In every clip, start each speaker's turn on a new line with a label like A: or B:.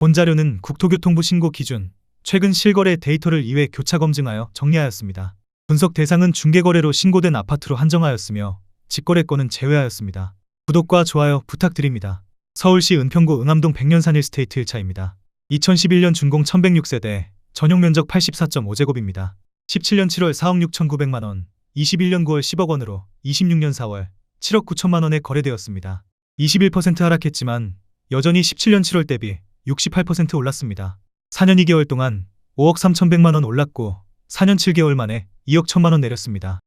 A: 본 자료는 국토교통부 신고 기준, 최근 실거래 데이터를 2회 교차 검증하여 정리하였습니다. 분석 대상은 중개거래로 신고된 아파트로 한정하였으며 직거래권은 제외하였습니다. 구독과 좋아요 부탁드립니다. 서울시 은평구 응암동 백년산 1스테이트 1차입니다. 2011년 준공 1106세대, 전용 면적 84.5제곱입니다. 17년 7월 4억 6,900만원, 21년 9월 10억원으로 26년 4월 7억 9천만원에 거래되었습니다. 21% 하락했지만 여전히 17년 7월 대비 68% 올랐습니다. 4년 2개월 동안 5억 3,100만원 올랐고 4년 7개월 만에 2억 1천만원 내렸습니다.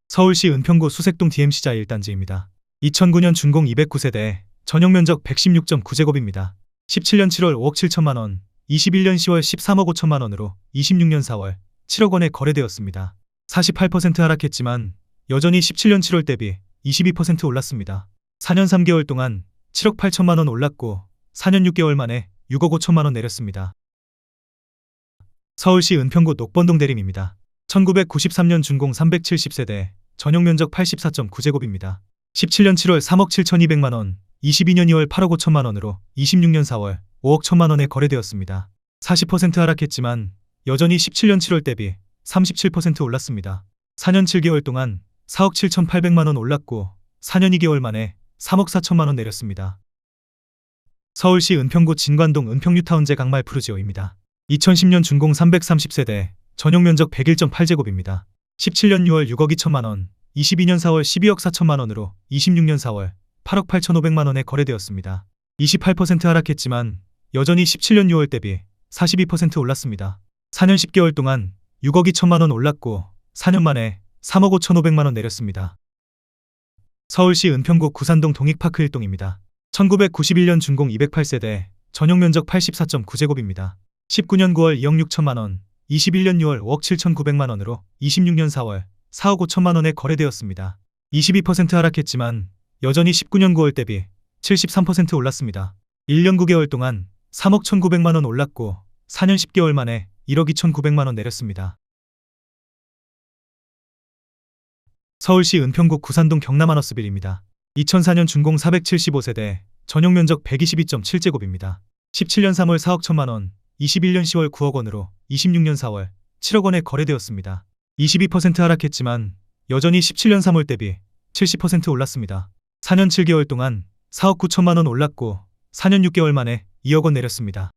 A: 서울시 은평구 수색동 DMC자 1단지입니다. 2009년 준공 209세대, 전용 면적 116.9제곱입니다. 17년 7월 5억 7천만원, 21년 10월 13억 5천만원으로 26년 4월 7억원에 거래되었습니다. 48% 하락했지만 여전히 17년 7월 대비 22% 올랐습니다. 4년 3개월 동안 7억 8천만원 올랐고 4년 6개월 만에 6억 5천만원 내렸습니다. 서울시 은평구 녹번동 대림입니다. 1993년 준공 370세대, 전용 면적 84.9제곱입니다. 17년 7월 3억 7,200만원, 22년 2월 8억 5천만원으로 26년 4월 5억 1천만원에 거래되었습니다. 40% 하락했지만 여전히 17년 7월 대비 37% 올랐습니다. 4년 7개월 동안 4억 7,800만원 올랐고 4년 2개월 만에 3억 4천만원 내렸습니다. 서울시 은평구 진관동 은평뉴타운제 강말 푸르지오입니다. 2010년 준공 330세대, 전용 면적 101.8제곱입니다. 17년 6월 6억 2천만원, 22년 4월 12억 4천만원으로 26년 4월 8억 8,500만원에 거래되었습니다. 28% 하락했지만 여전히 17년 6월 대비 42% 올랐습니다. 4년 10개월 동안 6억 2천만원 올랐고 4년 만에 3억 5,500만원 내렸습니다. 서울시 은평구 구산동 동익파크 1동입니다. 1991년 준공 208세대, 전용 면적 84.9제곱입니다. 19년 9월 2억 6천만원, 21년 6월 5억 7,900만원으로 26년 4월 4억 5천만원에 거래되었습니다. 22% 하락했지만 여전히 19년 9월 대비 73% 올랐습니다. 1년 9개월 동안 3억 1,900만원 올랐고 4년 10개월 만에 1억 2,900만원 내렸습니다. 서울시 은평구 구산동 경남하너스빌입니다. 2004년 준공 475세대, 전용 면적 122.7제곱입니다. 17년 3월 4억 1천만원, 21년 10월 9억원으로 26년 4월 7억원에 거래되었습니다. 22% 하락했지만 여전히 17년 3월 대비 70% 올랐습니다. 4년 7개월 동안 4억 9천만원 올랐고 4년 6개월 만에 2억원 내렸습니다.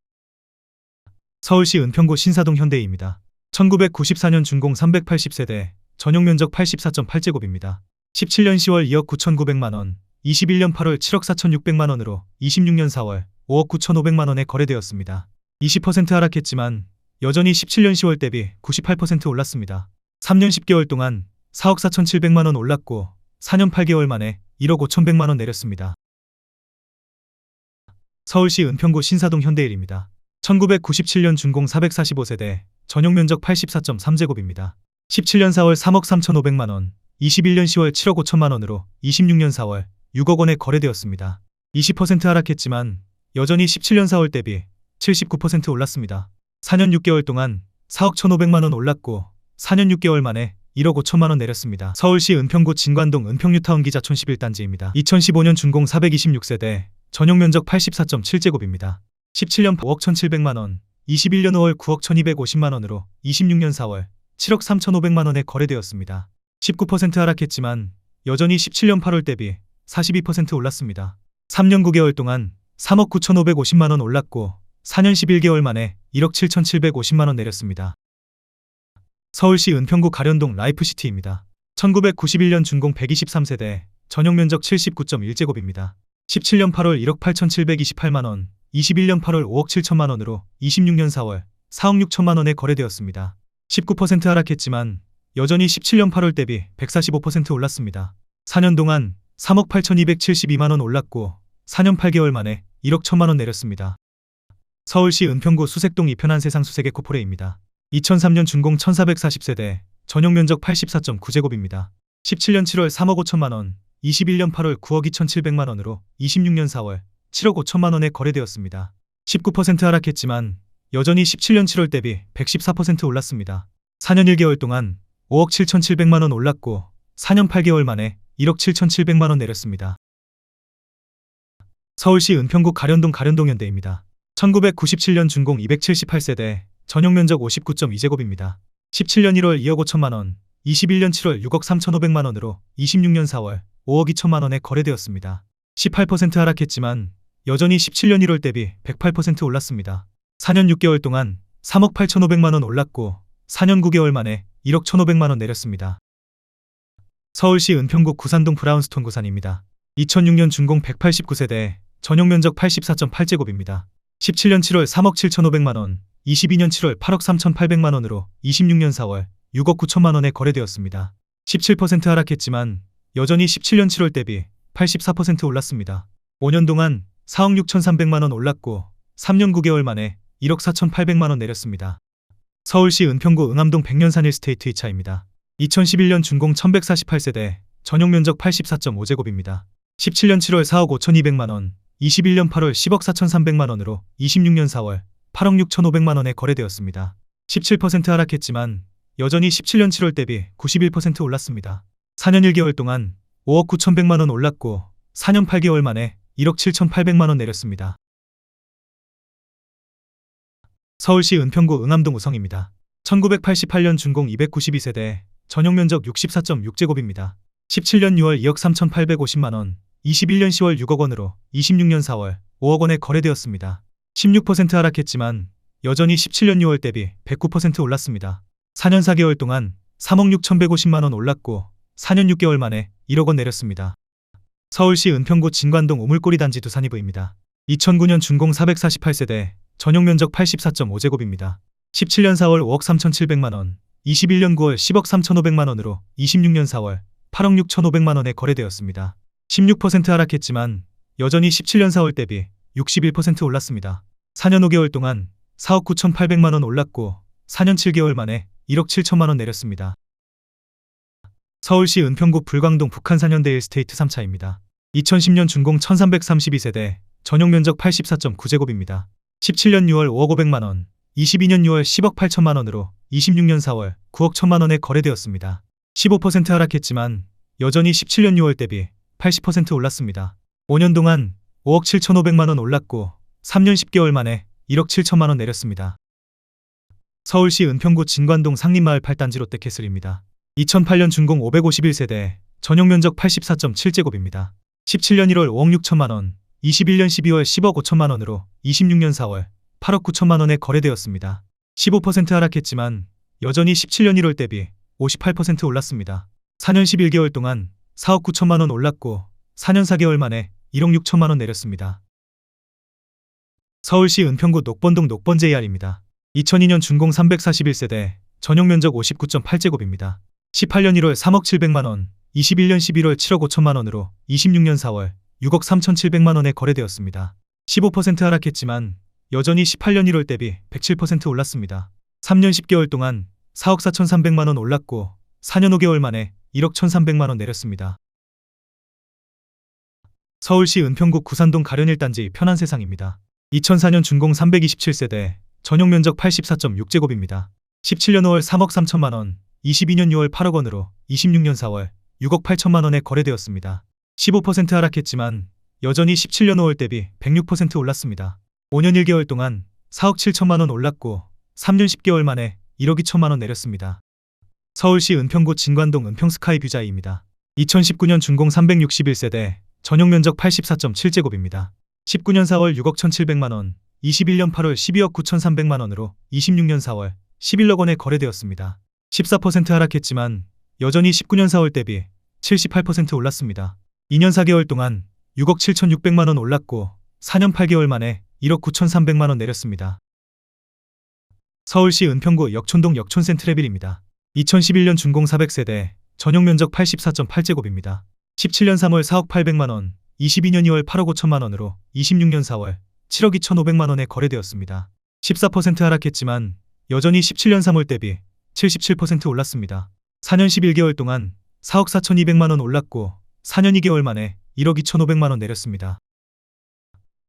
A: 서울시 은평구 신사동 현대입니다. 1994년 준공 380세대, 전용 면적 84.8제곱입니다. 17년 10월 2억 9,900만원, 21년 8월 7억 4,600만원으로 26년 4월 5억 9,500만원에 거래되었습니다. 20% 하락했지만 여전히 17년 10월 대비 98% 올랐습니다. 3년 10개월 동안 4억 4,700만원 올랐고 4년 8개월 만에 1억 5,100만원 내렸습니다. 서울시 은평구 신사동 현대일입니다. 1997년 준공 445세대, 전용 면적 84.3제곱입니다. 17년 4월 3억 3,500만원, 21년 10월 7억 5천만원으로 26년 4월 6억원에 거래되었습니다. 20% 하락했지만 여전히 17년 4월 대비 79% 올랐습니다. 4년 6개월 동안 4억 1,500만원 올랐고 4년 6개월 만에 1억 5천만원 내렸습니다. 서울시 은평구 진관동 은평뉴타운 기자촌 11단지입니다. 2015년 준공 426세대, 전용 면적 84.7제곱입니다. 17년 5억 1,700만원, 21년 5월 9억 1,250만원으로 26년 4월 7억 3,500만원에 거래되었습니다. 19% 하락했지만 여전히 17년 8월 대비 42% 올랐습니다. 3년 9개월 동안 3억 9,550만원 올랐고 4년 11개월 만에 1억 7,750만원 내렸습니다. 서울시 은평구 가련동 라이프시티입니다. 1991년 준공 123세대, 전용 면적 79.1제곱입니다. 17년 8월 1억 8,728만원, 21년 8월 5억 7천만원으로 26년 4월 4억 6천만원에 거래되었습니다. 19% 하락했지만 여전히 17년 8월 대비 145% 올랐습니다. 4년 동안 3억 8,272만원 올랐고 4년 8개월 만에 1억 1천만원 내렸습니다. 서울시 은평구 수색동 이편한 세상 수색의 코포레입니다. 2003년 준공 1440세대, 전용 면적 84.9제곱입니다. 17년 7월 3억 5천만원, 21년 8월 9억 2,700만원으로 26년 4월 7억 5천만원에 거래되었습니다. 19% 하락했지만 여전히 17년 7월 대비 114% 올랐습니다. 4년 1개월 동안 5억 7,700만원 올랐고 4년 8개월 만에 1억 7,700만원 내렸습니다. 서울시 은평구 가련동 가련동현대입니다. 1997년 준공 278세대, 전용 면적 59.2제곱입니다. 17년 1월 2억 5천만 원, 21년 7월 6억 3,500만 원으로 26년 4월 5억 2천만 원에 거래되었습니다. 18% 하락했지만 여전히 17년 1월 대비 108% 올랐습니다. 4년 6개월 동안 3억 8,500만 원 올랐고 4년 9개월 만에 1억 1,500만 원 내렸습니다. 서울시 은평구 구산동 브라운스톤 구산입니다. 2006년 준공 189세대, 전용 면적 84.8제곱입니다. 17년 7월 3억 7,500만 원, 22년 7월 8억 3,800만 원으로 26년 4월 6억 9천만 원에 거래되었습니다. 17% 하락했지만 여전히 17년 7월 대비 84% 올랐습니다. 5년 동안 4억 6,300만 원 올랐고 3년 9개월 만에 1억 4,800만 원 내렸습니다. 서울시 은평구 응암동 백년산 힐스테이트 2차입니다. 2011년 준공 1148세대, 전용 면적 84.5제곱입니다. 17년 7월 4억 5,200만 원, 21년 8월 10억 4,300만 원으로 26년 4월 8억 6,500만 원에 거래되었습니다. 17% 하락했지만 여전히 17년 7월 대비 91% 올랐습니다. 4년 1개월 동안 5억 9,100만 원 올랐고 4년 8개월 만에 1억 7,800만 원 내렸습니다. 서울시 은평구 응암동 우성입니다. 1988년 준공 292세대, 전용 면적 64.6제곱입니다. 17년 6월 2억 3,850만 원, 21년 10월 6억 원으로 26년 4월 5억 원에 거래되었습니다. 16% 하락했지만 여전히 17년 6월 대비 109% 올랐습니다. 4년 4개월 동안 3억 6,150만 원 올랐고 4년 6개월 만에 1억 원 내렸습니다. 서울시 은평구 진관동 우물꼬리 단지 두산이브입니다. 2009년 준공 448세대, 전용 면적 84.5제곱입니다. 17년 4월 5억 3,700만 원, 21년 9월 10억 3,500만 원으로 26년 4월 8억 6,500만 원에 거래되었습니다. 16% 하락했지만 여전히 17년 4월 대비 61% 올랐습니다. 4년 5개월 동안 4억 9,800만 원 올랐고 4년 7개월 만에 1억 7천만 원 내렸습니다. 서울시 은평구 불광동 북한산 현대일스테이트 3차입니다. 2010년 준공 1332세대, 전용 면적 84.9제곱입니다. 17년 6월 5억 500만 원, 22년 6월 10억 8천만 원으로 26년 4월 9억 1천만 원에 거래되었습니다. 15% 하락했지만 여전히 17년 6월 대비 80% 올랐습니다. 5년 동안 5억 7,500만 원 올랐고 3년 10개월 만에 1억 7천만 원 내렸습니다. 서울시 은평구 진관동 상림마을 8단지 롯데캐슬입니다. 2008년 준공 551세대, 전용 면적 84.7제곱입니다. 17년 1월 5억 6천만 원, 21년 12월 10억 5천만 원으로 26년 4월 8억 9천만 원에 거래되었습니다. 15% 하락했지만 여전히 17년 1월 대비 58% 올랐습니다. 4년 11개월 동안 4억 9천만 원 올랐고 4년 4개월 만에 1억 6천만 원 내렸습니다. 서울시 은평구 녹번동 녹번 JR입니다. 2002년 준공 341세대, 전용 면적 59.8제곱입니다. 18년 1월 3억 700만 원, 21년 11월 7억 5천만 원으로 26년 4월 6억 3,700만 원에 거래되었습니다. 15% 하락했지만 여전히 18년 1월 대비 107% 올랐습니다. 3년 10개월 동안 4억 4,300만 원 올랐고 4년 5개월 만에 1억 1,300만 원 내렸습니다. 서울시 은평구 구산동 가련 1단지 편안세상입니다. 2004년 준공 327세대, 전용 면적 84.6제곱입니다. 17년 5월 3억 3천만 원, 22년 6월 8억 원으로 26년 4월 6억 8천만 원에 거래되었습니다. 15% 하락했지만 여전히 17년 5월 대비 106% 올랐습니다. 5년 1개월 동안 4억 7천만 원 올랐고 3년 10개월 만에 1억 2천만 원 내렸습니다. 서울시 은평구 진관동 은평스카이 뷰자이입니다. 2019년 준공 361세대, 전용 면적 84.7제곱입니다. 19년 4월 6억 1,700만 원, 21년 8월 12억 9,300만 원으로 26년 4월 11억 원에 거래되었습니다. 14% 하락했지만 여전히 19년 4월 대비 78% 올랐습니다. 2년 4개월 동안 6억 7,600만 원 올랐고 4년 8개월 만에 1억 9,300만 원 내렸습니다. 서울시 은평구 역촌동 역촌 센트레빌입니다. 2011년 준공 400세대, 전용 면적 84.8제곱입니다. 17년 3월 4억 800만 원, 22년 2월 8억 5천만 원으로 26년 4월 7억 2,500만 원에 거래되었습니다. 14% 하락했지만 여전히 17년 3월 대비 77% 올랐습니다. 4년 11개월 동안 4억 4,200만 원 올랐고 4년 2개월 만에 1억 2,500만 원 내렸습니다.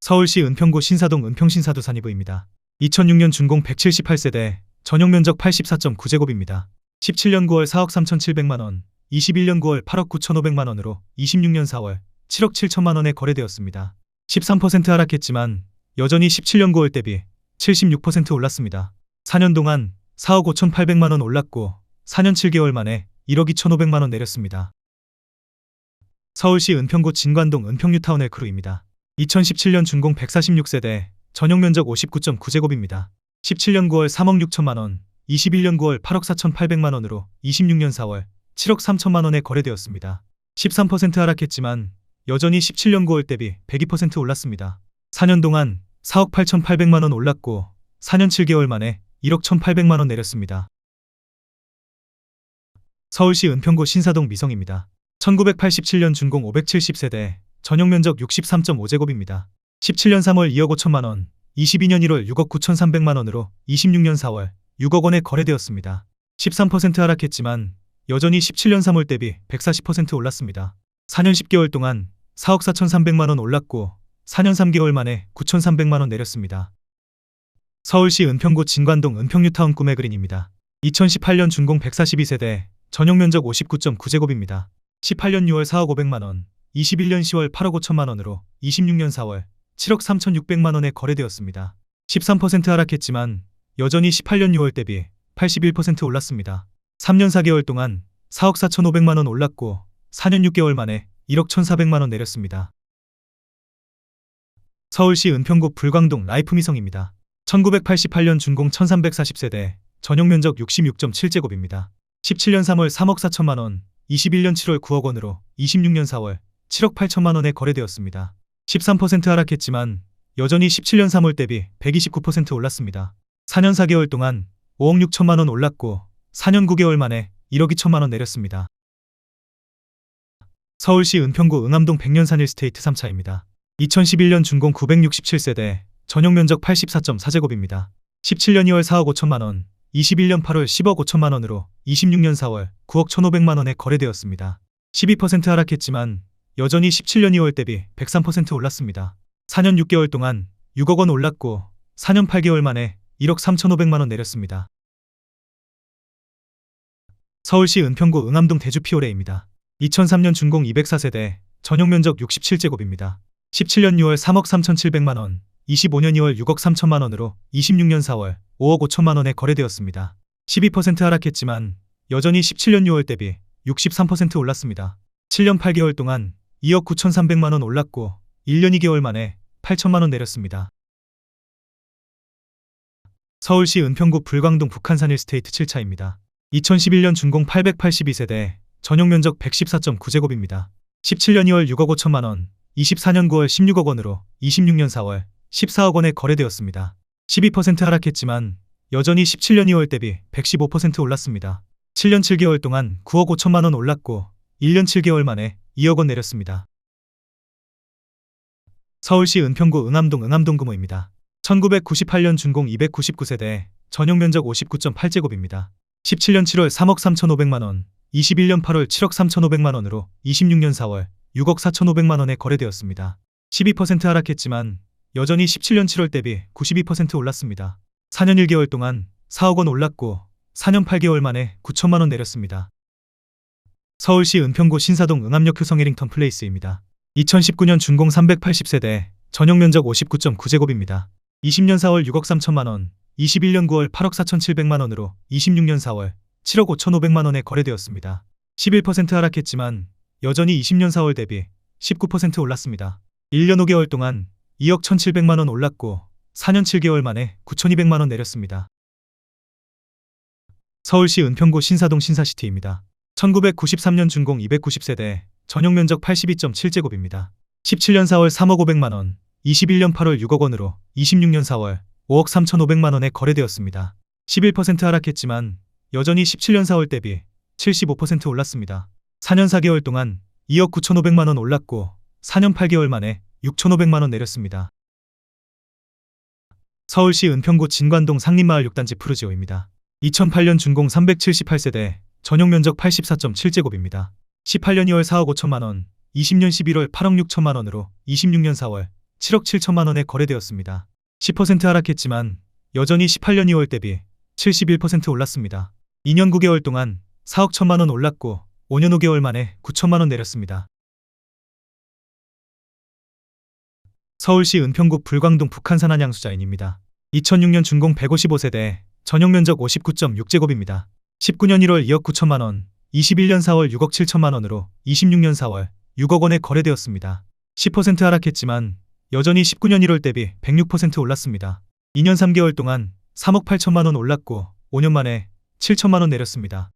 A: 서울시 은평구 신사동 은평신사두 산이브입니다. 2006년 준공 178세대, 전용 면적 84.9제곱입니다. 17년 9월 4억 3,700만 원, 21년 9월 8억 9,500만 원으로 26년 4월 7억 7천만 원에 거래되었습니다. 13% 하락했지만 여전히 17년 9월 대비 76% 올랐습니다. 4년 동안 4억 5,800만 원 올랐고 4년 7개월 만에 1억 2,500만 원 내렸습니다. 서울시 은평구 진관동 은평뉴타운 엘크루입니다. 2017년 준공 146세대, 전용 면적 59.9제곱입니다. 17년 9월 3억 6천만 원, 21년 9월 8억 4,800만 원으로 26년 4월 7억 3천만 원에 거래되었습니다. 13% 하락했지만 여전히 17년 9월 대비 102% 올랐습니다. 4년 동안 4억 8,800만 원 올랐고 4년 7개월 만에 1억 1,800만 원 내렸습니다. 서울시 은평구 신사동 미성입니다. 1987년 준공 570세대, 전용 면적 63.5제곱입니다. 17년 3월 2억 5천만 원, 22년 1월 6억 9,300만 원으로 26년 4월 6억 원에 거래되었습니다. 13% 하락했지만 여전히 17년 3월 대비 140% 올랐습니다. 4년 10개월 동안 4억 4,300만 원 올랐고 4년 3개월 만에 9,300만 원 내렸습니다. 서울시 은평구 진관동 은평뉴타운 꿈의 그린입니다. 2018년 준공 142세대, 전용 면적 59.9제곱입니다. 18년 6월 4억 500만 원, 21년 10월 8억 5천만 원으로 26년 4월 7억 3,600만 원에 거래되었습니다. 13% 하락했지만 여전히 18년 6월 대비 81% 올랐습니다. 3년 4개월 동안 4억 4,500만 원 올랐고 4년 6개월 만에 1억 1,400만 원 내렸습니다. 서울시 은평구 불광동 라이프미성입니다. 1988년 준공 1340세대, 전용 면적 66.7제곱입니다. 17년 3월 3억 4천만 원, 21년 7월 9억 원으로 26년 4월 7억 8천만 원에 거래되었습니다. 13% 하락했지만 여전히 17년 3월 대비 129% 올랐습니다. 4년 4개월 동안 5억 6천만 원 올랐고 4년 9개월 만에 1억 2천만 원 내렸습니다. 서울시 은평구 응암동 백년산 일스테이트 3차입니다. 2011년 준공 967세대, 전용 면적 84.4제곱입니다. 17년 2월 4억 5천만 원, 21년 8월 10억 5천만 원으로 26년 4월 9억 1,500만 원에 거래되었습니다. 12% 하락했지만 여전히 17년 2월 대비 103% 올랐습니다. 4년 6개월 동안 6억 원 올랐고 4년 8개월 만에 1억 3,500만 원 내렸습니다. 서울시 은평구 응암동 대주피오레입니다. 2003년 준공 204세대, 전용 면적 67제곱입니다. 17년 6월 3억 3,700만 원, 25년 2월 6억 3천만 원으로 26년 4월 5억 5천만 원에 거래되었습니다. 12% 하락했지만 여전히 17년 6월 대비 63% 올랐습니다. 7년 8개월 동안 2억 9,300만 원 올랐고 1년 2개월 만에 8천만 원 내렸습니다. 서울시 은평구 불광동 북한산 일스테이트 7차입니다. 2011년 준공 882세대, 전용 면적 114.9제곱입니다. 17년 2월 6억 5천만 원, 24년 9월 16억 원으로 26년 4월 14억 원에 거래되었습니다. 12% 하락했지만 여전히 17년 2월 대비 115% 올랐습니다. 7년 7개월 동안 9억 5천만 원 올랐고 1년 7개월 만에 2억 원 내렸습니다. 서울시 은평구 응암동 응암동금호입니다. 1998년 준공 299세대, 전용 면적 59.8제곱입니다. 17년 7월 3억 3,500만 원, 21년 8월 7억 3,500만 원으로 26년 4월 6억 4,500만 원에 거래되었습니다. 12% 하락했지만 여전히 17년 7월 대비 92% 올랐습니다. 4년 1개월 동안 4억 원 올랐고 4년 8개월 만에 9천만 원 내렸습니다. 서울시 은평구 신사동 응암역 효성 해링턴 플레이스입니다. 2019년 준공 380세대, 전용 면적 59.9제곱입니다. 20년 4월 6억 3천만 원, 21년 9월 8억 4,700만 원으로 26년 4월 7억 5,500만 원에 거래되었습니다. 11% 하락했지만 여전히 20년 4월 대비 19% 올랐습니다. 1년 5개월 동안 2억 1,700만 원 올랐고 4년 7개월 만에 9,200만 원 내렸습니다. 서울시 은평구 신사동 신사시티입니다. 1993년 준공 290세대, 전용 면적 82.7제곱입니다. 17년 4월 3억 500만 원, 21년 8월 6억 원으로 26년 4월 5억 3,500만 원에 거래되었습니다. 11% 하락했지만 여전히 17년 4월 대비 75% 올랐습니다. 4년 4개월 동안 2억 9,500만 원 올랐고 4년 8개월 만에 6,500만 원 내렸습니다. 서울시 은평구 진관동 상림마을 6단지 푸르지오입니다. 2008년 준공 378세대, 전용 면적 84.7제곱입니다. 18년 2월 4억 5천만 원, 20년 11월 8억 6천만 원으로 26년 4월 7억 7천만 원에 거래되었습니다. 10% 하락했지만 여전히 18년 2월 대비 71% 올랐습니다. 2년 9개월 동안 4억 1천만 원 올랐고 5년 5개월 만에 9천만 원 내렸습니다. 서울시 은평구 불광동 북한산 한양수자인입니다. 2006년 준공 155세대, 전용면적 59.6제곱입니다. 19년 1월 2억 9천만 원, 21년 4월 6억 7천만 원으로 26년 4월 6억 원에 거래되었습니다. 10% 하락했지만 여전히 19년 1월 대비 106% 올랐습니다. 2년 3개월 동안 3억 8천만 원 올랐고 5년 만에 7천만 원 내렸습니다.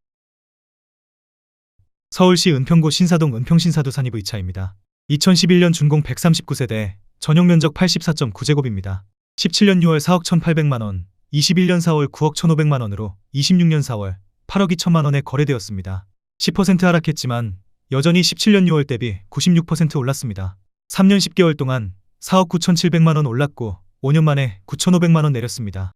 A: 서울시 은평구 신사동 은평신사두 산이브 2차입니다. 2011년 준공 139세대, 전용면적 84.9제곱입니다. 17년 6월 4억 1,800만 원, 21년 4월 9억 1,500만 원으로 26년 4월 8억 2천만 원에 거래되었습니다. 10% 하락했지만 여전히 17년 6월 대비 96% 올랐습니다. 3년 10개월 동안 4억 9,700만 원 올랐고 5년 만에 9,500만 원 내렸습니다.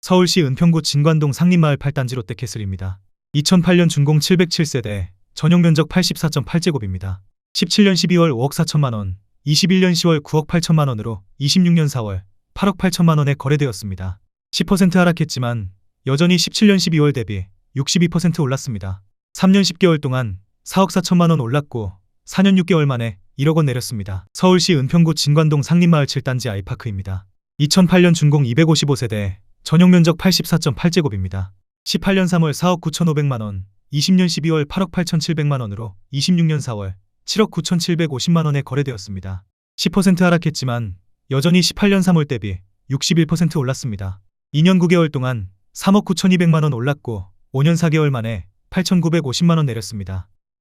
A: 서울시 은평구 진관동 상림마을 8단지 롯데캐슬입니다. 2008년 준공 707세대, 전용면적 84.8제곱입니다. 17년 12월 5억 4천만 원, 21년 10월 9억 8천만 원으로 26년 4월 8억 8천만 원에 거래되었습니다. 10% 하락했지만 여전히 17년 12월 대비 62% 올랐습니다. 3년 10개월 동안 4억 4천만 원 올랐고 4년 6개월 만에 1억 원 내렸습니다. 서울시 은평구 진관동 상림마을 7단지 아이파크입니다. 2008년 준공 255세대, 전용면적 84.8제곱입니다. 18년 3월 4억 9,500만 원, 20년 12월 8억 8,700만 원으로 26년 4월 7억 9,750만 원에 거래되었습니다. 10% 하락했지만 여전히 18년 3월 대비 61% 올랐습니다. 2년 9개월 동안 3억 9,200만 원 올랐고 5년 4개월 만에 8,950만 원 내렸습니다.